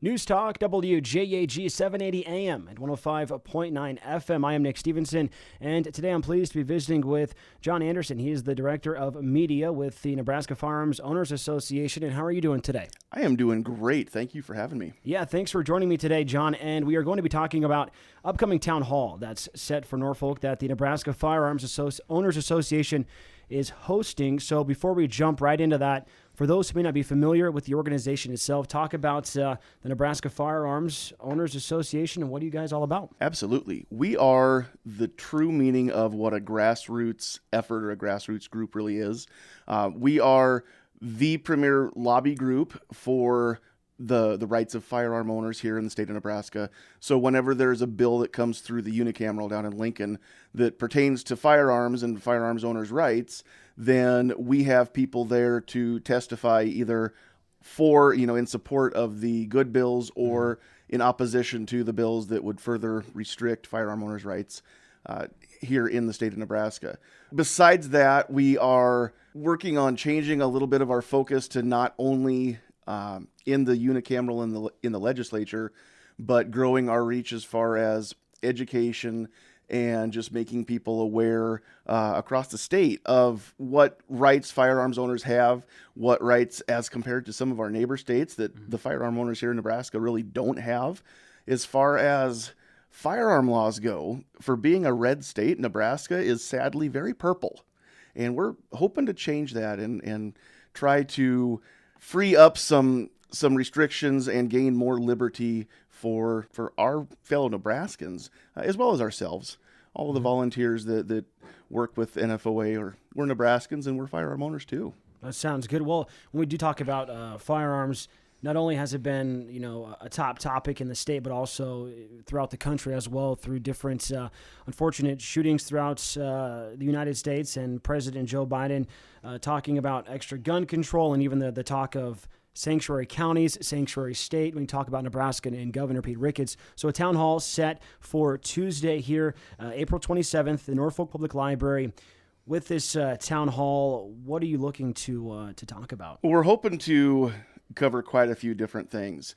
News Talk, WJAG 780 AM and 105.9 FM. I am Nick Stevenson, and today I'm pleased to be visiting with Jon Anderson. He is the Director of Media with the Nebraska Firearms Owners Association. And how are you doing today? I am doing great. Thank you for having me. Yeah, thanks for joining me today, Jon. And we are going to be talking about upcoming town hall that's set for Norfolk that the Nebraska Firearms Owners Association is hosting. So before we jump right into that, for those who may not be familiar with the organization itself, talk about the Nebraska Firearms Owners Association and what are you guys all about? Absolutely. We are the true meaning of what a grassroots effort or a grassroots group really is. We are the premier lobby group for the rights of firearm owners here in the state of Nebraska. So whenever there's a bill that comes through the unicameral down in Lincoln that pertains to firearms and firearms owners' rights, then we have people there to testify either for, in support of the good bills or in opposition to the bills that would further restrict firearm owners' rights here in the state of Nebraska. Besides that, we are working on changing a little bit of our focus to not only in the unicameral in the legislature, but growing our reach as far as education and just making people aware across the state of what rights firearms owners have, what rights as compared to some of our neighbor states that the firearm owners here in Nebraska really don't have. As far as firearm laws go, for being a red state, Nebraska is sadly very purple. And we're hoping to change that and try to free up some restrictions and gain more liberty for our fellow Nebraskans, as well as ourselves. All of the volunteers that work with NFOA, we're Nebraskans and we're firearm owners too. That sounds good. Well, when we do talk about firearms, not only has it been, a top topic in the state, but also throughout the country as well through different unfortunate shootings throughout the United States, and President Joe Biden talking about extra gun control and even the talk of sanctuary counties, sanctuary state, when we talk about Nebraska and Governor Pete Ricketts. So a town hall set for Tuesday here, April 27th, the Norfolk Public Library. With this town hall, what are you looking to talk about? Well, we're hoping to cover quite a few different things.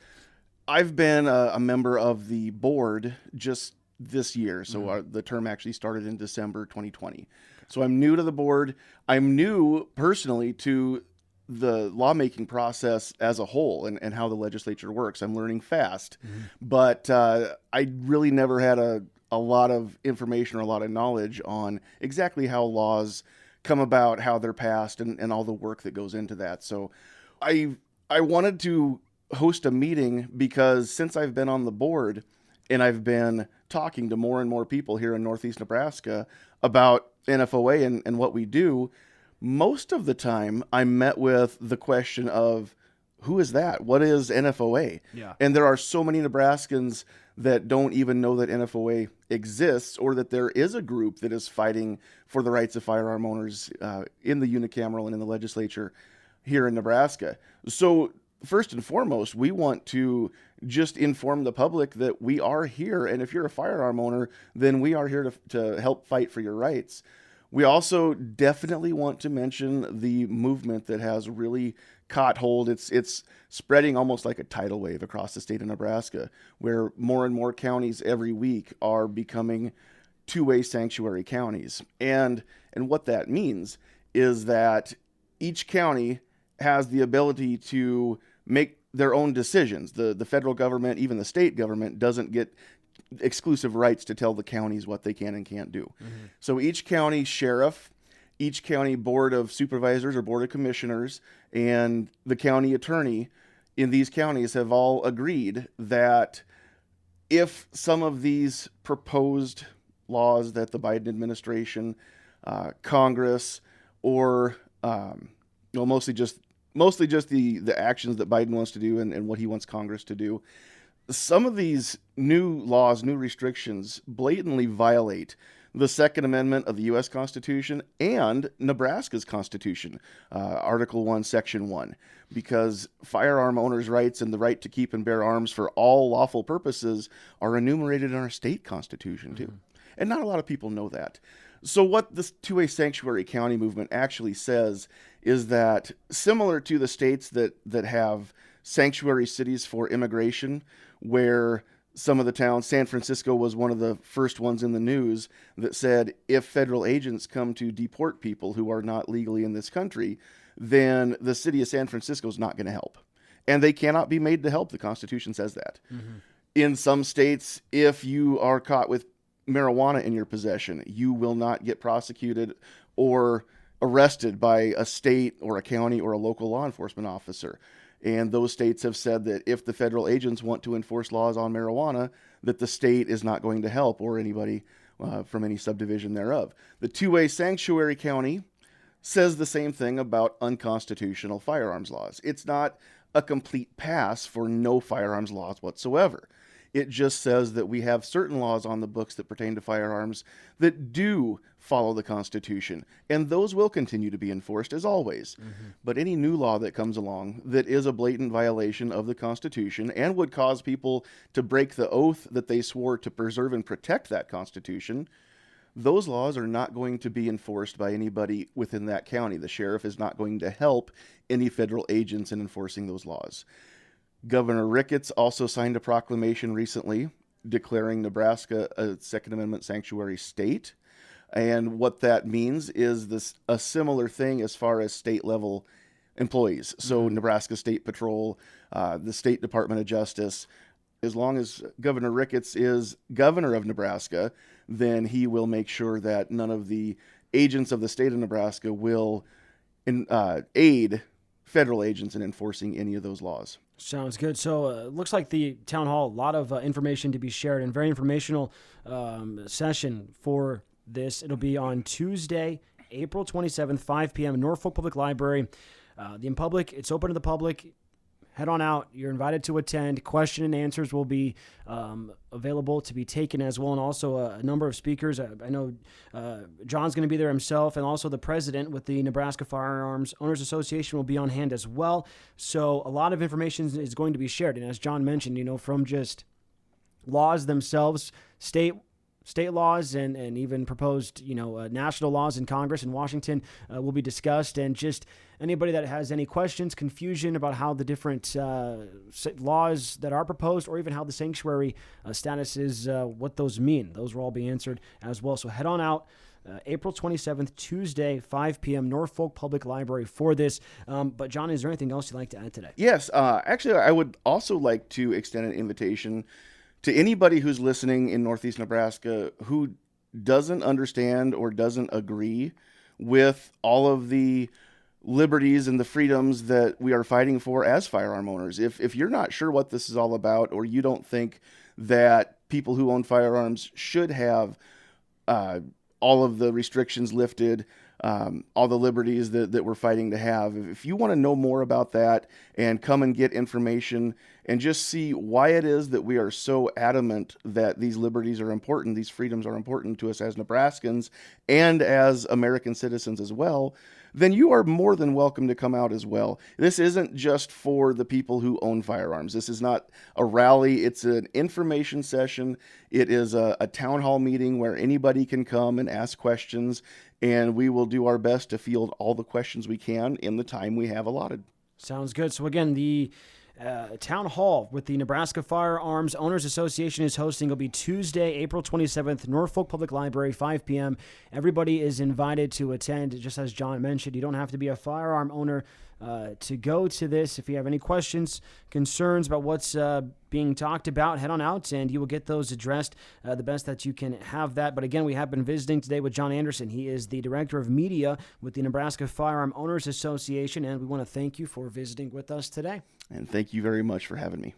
I've been a member of the board just this year, so the term actually started in December 2020. So I'm new to the board. I'm new personally to the lawmaking process as a whole and how the legislature works. I'm learning fast, but I really never had a lot of information or a lot of knowledge on exactly how laws come about, how they're passed, and all the work that goes into that. So I wanted to host a meeting because since I've been on the board and I've been talking to more and more people here in Northeast Nebraska about NFOA and what we do, most of the time I'm met with the question of, who is that? What is NFOA? Yeah. And there are so many Nebraskans that don't even know that NFOA exists or that there is a group that is fighting for the rights of firearm owners in the unicameral and in the legislature here in Nebraska. So first and foremost, we want to just inform the public that we are here. And if you're a firearm owner, then we are here to help fight for your rights. We also definitely want to mention the movement that has really caught hold. It's spreading almost like a tidal wave across the state of Nebraska, where more and more counties every week are becoming two-way sanctuary counties. And what that means is that each county has the ability to make their own decisions. The federal government, even the state government, doesn't get exclusive rights to tell the counties what they can and can't do. So each county sheriff, each county board of supervisors or board of commissioners, and the county attorney in these counties have all agreed that if some of these proposed laws that the Biden administration, Congress, or mostly just the actions that Biden wants to do and what he wants Congress to do, some of these new laws, new restrictions blatantly violate the Second Amendment of the U.S. Constitution and Nebraska's Constitution, Article 1, Section 1, because firearm owners' rights and the right to keep and bear arms for all lawful purposes are enumerated in our state constitution, too. And not a lot of people know that. So what this two-way sanctuary county movement actually says is that similar to the states that have sanctuary cities for immigration, where some of the towns, San Francisco was one of the first ones in the news that said if federal agents come to deport people who are not legally in this country, then the city of San Francisco is not going to help. And they cannot be made to help. The Constitution says that. Mm-hmm. In some states, if you are caught with marijuana in your possession, you will not get prosecuted or arrested by a state or a county or a local law enforcement officer. And those states have said that if the federal agents want to enforce laws on marijuana, that the state is not going to help, or anybody from any subdivision thereof. The two-way sanctuary county says the same thing about unconstitutional firearms laws. It's not a complete pass for no firearms laws whatsoever. It just says that we have certain laws on the books that pertain to firearms that do follow the Constitution, and those will continue to be enforced as always. Mm-hmm. But any new law that comes along that is a blatant violation of the Constitution and would cause people to break the oath that they swore to preserve and protect that Constitution, those laws are not going to be enforced by anybody within that county. The sheriff is not going to help any federal agents in enforcing those laws. Governor Ricketts also signed a proclamation recently declaring Nebraska a Second Amendment sanctuary state. And what that means is a similar thing as far as state level employees. So Nebraska State Patrol, the State Department of Justice, as long as Governor Ricketts is governor of Nebraska, then he will make sure that none of the agents of the state of Nebraska will aid federal agents in enforcing any of those laws. Sounds good. So it looks like the town hall, a lot of information to be shared and very informational session for this. It'll be on Tuesday, April 27th, 5 p.m., Norfolk Public Library. It's open to the public. Head on out. You're invited to attend. Question and answers will be available to be taken as well, and also a number of speakers. I know John's going to be there himself, and also the president with the Nebraska Firearms Owners Association will be on hand as well. So a lot of information is going to be shared. And as John mentioned, from just laws themselves, state laws and even proposed, national laws in Congress in Washington will be discussed, and just anybody that has any questions, confusion about how the different laws that are proposed, or even how the sanctuary status is, what those mean, those will all be answered as well. So head on out. April 27th, Tuesday, 5 p.m., Norfolk Public Library for this. But John, is there anything else you'd like to add today? Yes. Actually, I would also like to extend an invitation to anybody who's listening in Northeast Nebraska who doesn't understand or doesn't agree with all of the liberties and the freedoms that we are fighting for as firearm owners. If you're not sure what this is all about, or you don't think that people who own firearms should have all of the restrictions lifted, all the liberties that we're fighting to have. If you want to know more about that and come and get information and just see why it is that we are so adamant that these liberties are important, these freedoms are important to us as Nebraskans and as American citizens as well, then you are more than welcome to come out as well. This isn't just for the people who own firearms. This is not a rally. It's an information session. It is a town hall meeting where anybody can come and ask questions, and we will do our best to field all the questions we can in the time we have allotted. Sounds good. So again, the town hall with the Nebraska Firearms Owners Association is hosting. It'll be Tuesday, April 27th, Norfolk Public Library, 5 p.m. Everybody is invited to attend. Just as John mentioned, you don't have to be a firearm owner to go to this. If you have any questions, concerns about what's being talked about, head on out and you will get those addressed the best that you can have that. But again, we have been visiting today with Jon Anderson. He is the Director of Media with the Nebraska Firearm Owners Association, and we want to thank you for visiting with us today. And thank you very much for having me.